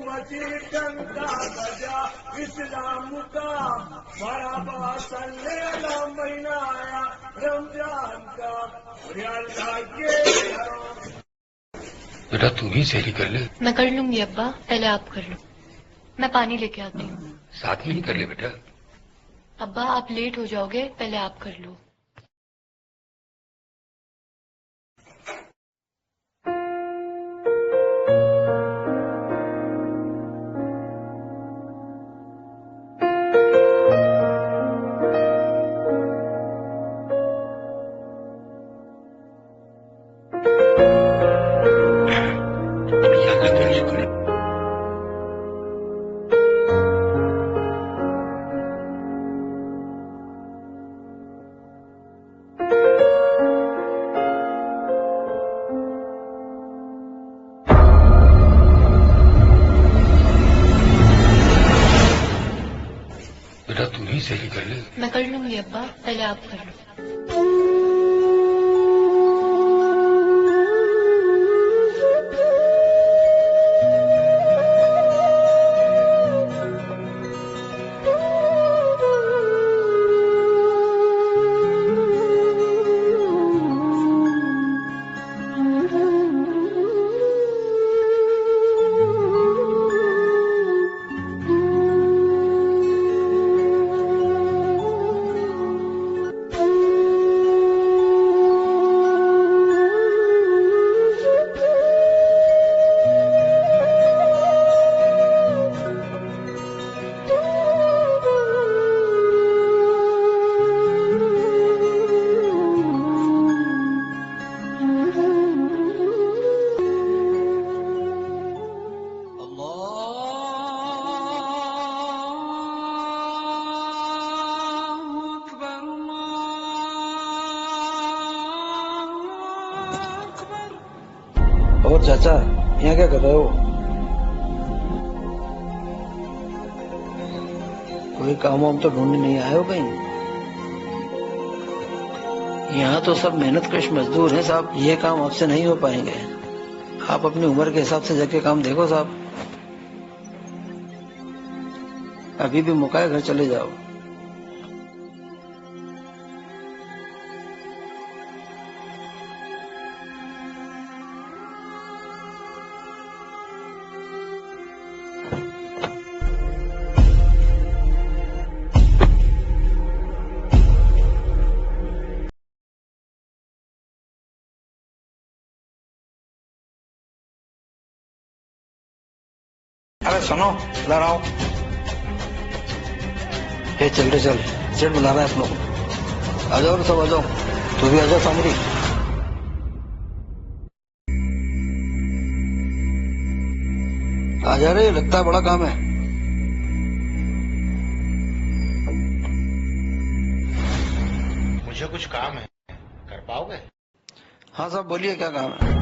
مسیح ٹنکا بجا اسلام کا بڑا باصلہ مہینہ آیا رمضان کا اللہ کے بیٹا تم ہی سہری کر لے. میں کر لوں گی ابا، پہلے آپ کر لو. میں پانی لے کے آتی ہوں. ساتھ میں ہی کر لے بیٹا. ابا آپ لیٹ ہو جاؤ گے، پہلے آپ کر لو. بیٹا تم ہی سہری کر لے. میں کر لوں گی ابا، پہلے آپ کر لو. اور چاچا یہاں کیا کر رہے ہو؟ کوئی کام وام تو ڈھونڈنے نہیں آئے ہو کہیں؟ یہاں تو سب محنت کش مزدور ہیں صاحب، یہ کام آپ سے نہیں ہو پائیں گے. آپ اپنی عمر کے حساب سے جا کے کام دیکھو صاحب. ابھی بھی موقع ہے، گھر چلے جاؤ. ارے سنو، ادھر آؤ. چل رہے چل، سیٹ بلا رہا ہے آپ لوگ. آ جاؤ سب، آ جاؤ. تو بھی آ جاؤ سامری. آ جا رہے، لگتا ہے بڑا کام ہے. مجھے کچھ کام ہے، کر پاؤ گے؟ ہاں صاحب بولیے، کیا کام ہے؟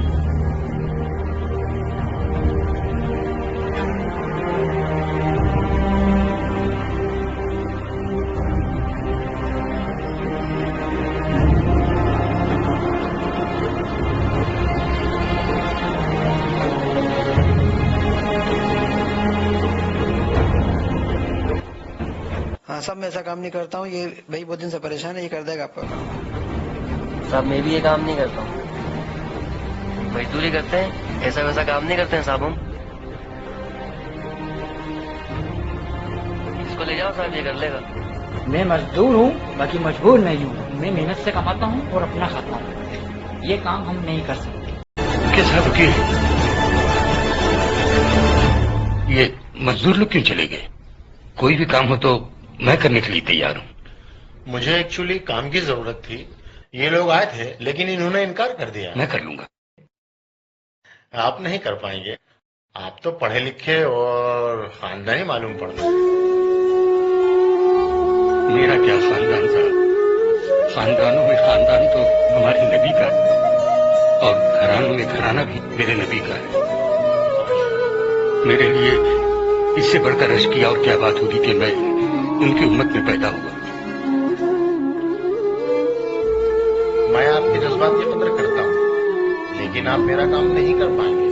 ہاں صاحب میں ایسا کام نہیں کرتا ہوں، یہ بھائی بہت دن سے پریشان ہے، یہ کر دے گا آپ کا کام. صاحب میں بھی یہ کام نہیں کرتا ہوں، مزدوری کرتے ہیں، ایسا ویسا کام نہیں کرتے ہیں صاحب ہم. اس کو لے جاؤ صاحب، یہ کر لے گا. میں مزدور ہوں، باقی مجبور نہیں ہوں. میں محنت سے کماتا ہوں اور اپنا کھاتا ہوں. یہ کام ہم نہیں کر سکتے. کیا صاحب رکیے، یہ مزدور لوگ کیوں چلے گئے؟ کوئی بھی کام ہو تو میں کرنے کے لیے تیار ہوں. مجھے ایکچولی کام کی ضرورت تھی، یہ لوگ آئے تھے لیکن انہوں نے انکار کر دیا. میں کر لوں گا. آپ نہیں کر پائیں گے، آپ تو پڑھے لکھے اور خاندانی معلوم پڑتا ہے. میرا کیا خاندان صاحب، خاندانوں میں خاندان تو ہمارے نبی کا اور گھرانوں میں گھرانہ بھی میرے نبی کا ہے. میرے لیے اس سے بڑھ کر عرش کیا اور کیا بات ہوگی کہ میں ان کی امت میں پیدا ہوا. میں آپ کے جذبات کی قدر کرتا ہوں، لیکن آپ میرا کام نہیں کر پائیں گے.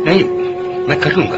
نہیں، میں کر لوں گا.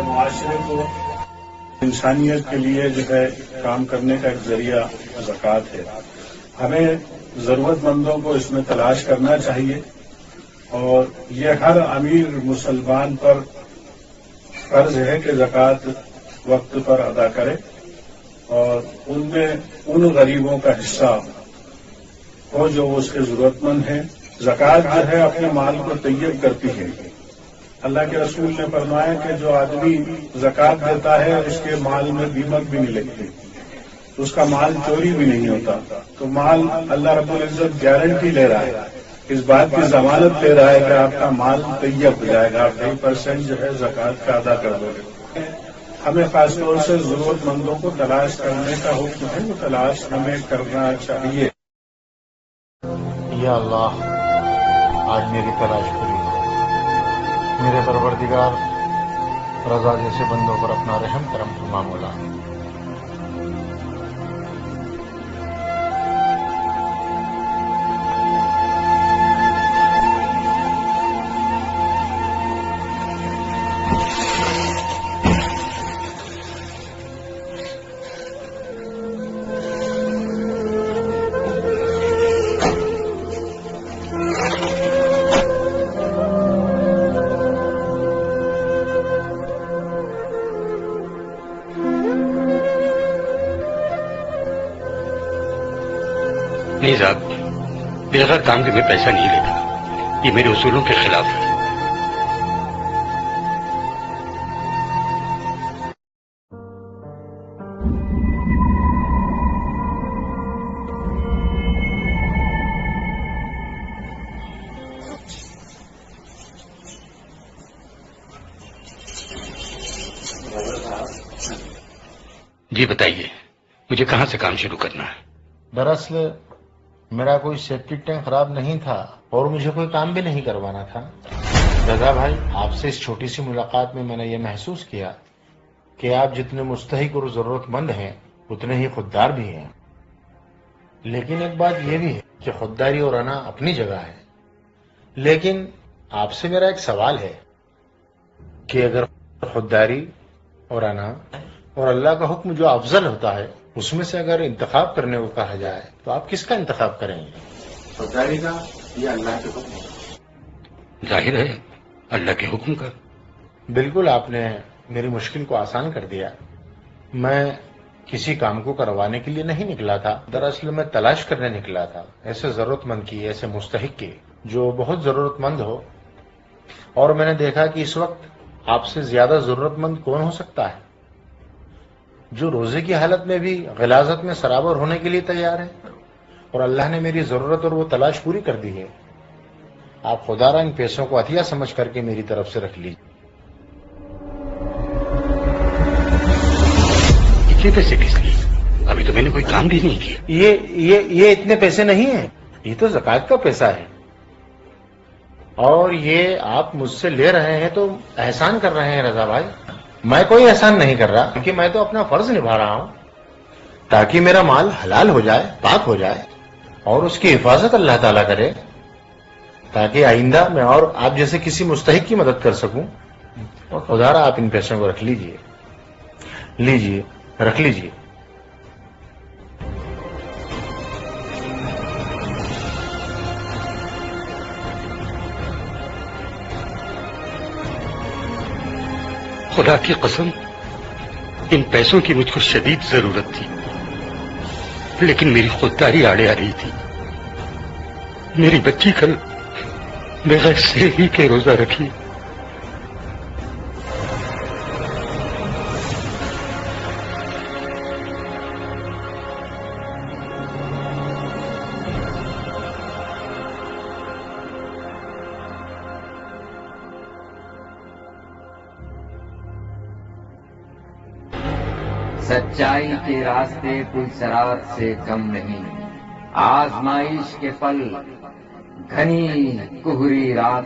معاشرے کو انسانیت کے لیے جو ہے کام کرنے کا ایک ذریعہ زکوٰۃ ہے. ہمیں ضرورت مندوں کو اس میں تلاش کرنا چاہیے اور یہ ہر امیر مسلمان پر فرض ہے کہ زکوٰۃ وقت پر ادا کرے اور ان میں ان غریبوں کا حصہ ہو جو اس کے ضرورت مند ہیں. زکوٰۃ جو ہے اپنے مال کو طیب کرتی ہے. اللہ کے رسول نے فرمایا کہ جو آدمی زکوٰۃ دیتا ہے اس کے مال میں دیمک بھی نہیں لگتی، اس کا مال چوری بھی نہیں ہوتا. تو مال اللہ رب العزت گارنٹی لے رہا ہے، اس بات کی ضمانت لے رہا ہے کہ آپ کا مال طیب ہو جائے گا، آپ 2% جو ہے زکوٰۃ کا ادا کر دو گے. ہمیں خاص طور سے ضرورت مندوں کو تلاش کرنے کا حکم ہے، وہ تلاش ہمیں کرنا چاہیے. یا اللہ، آج میری تلاش پوری ہو. میرے پروردگار، رضا جیسے بندوں پر اپنا رحم کرم فرما مولا. نہیں صاحب، بغیر کام کے میں پیسہ نہیں لیتا، یہ میرے اصولوں کے خلاف ہے۔ جی بتائیے، مجھے کہاں سے کام شروع کرنا ہے؟ دراصل میرا کوئی سیپٹک ٹینک خراب نہیں تھا اور مجھے کوئی کام بھی نہیں کروانا تھا۔ رضا بھائی، آپ سے اس چھوٹی سی ملاقات میں نے یہ محسوس کیا کہ آپ جتنے مستحق اور ضرورت مند ہیں اتنے ہی خوددار بھی ہیں، لیکن ایک بات یہ بھی ہے کہ خودداری اور انا اپنی جگہ ہے، لیکن آپ سے میرا ایک سوال ہے کہ اگر خودداری اور انا اور اللہ کا حکم جو افضل ہوتا ہے اس میں سے اگر انتخاب کرنے کو کہا جائے تو آپ کس کا انتخاب کریں گے، خودداری کا یا اللہ کے حکم کا؟ ظاہر ہے اللہ کے حکم کا۔ بالکل، آپ نے میری مشکل کو آسان کر دیا۔ میں کسی کام کو کروانے کے لیے نہیں نکلا تھا، دراصل میں تلاش کرنے نکلا تھا ایسے ضرورت مند کی، ایسے مستحق کی جو بہت ضرورت مند ہو، اور میں نے دیکھا کہ اس وقت آپ سے زیادہ ضرورت مند کون ہو سکتا ہے، جو روزے کی حالت میں بھی غلاظت میں سرابر ہونے کے لیے تیار ہے، اور اللہ نے میری ضرورت اور وہ تلاش پوری کر دی ہے۔ آپ خدا را ان پیسوں کو عطیہ سمجھ کر کے میری طرف سے رکھ لیجیے۔ اتنے پیسے کس لیے؟ ابھی تو میں نے کوئی کام بھی نہیں کیا۔ یہ اتنے پیسے نہیں ہیں، یہ تو زکوٰۃ کا پیسہ ہے، اور یہ آپ مجھ سے لے رہے ہیں تو احسان کر رہے ہیں رضا بھائی۔ میں کوئی احسان نہیں کر رہا، کیونکہ میں تو اپنا فرض نبھا رہا ہوں تاکہ میرا مال حلال ہو جائے، پاک ہو جائے، اور اس کی حفاظت اللہ تعالیٰ کرے، تاکہ آئندہ میں اور آپ جیسے کسی مستحق کی مدد کر سکوں۔ خدا را آپ ان پیسوں کو رکھ لیجئے، رکھ لیجئے۔ خدا کی قسم، ان پیسوں کی مجھ کو شدید ضرورت تھی، لیکن میری خودداری آڑے آ رہی تھی۔ میری بچی کل بغیر سہری کے روزہ رکھی۔ سچائی کے راستے کوئی سرات سے کم نہیں، آزمائش کے پل گھنی کہری رات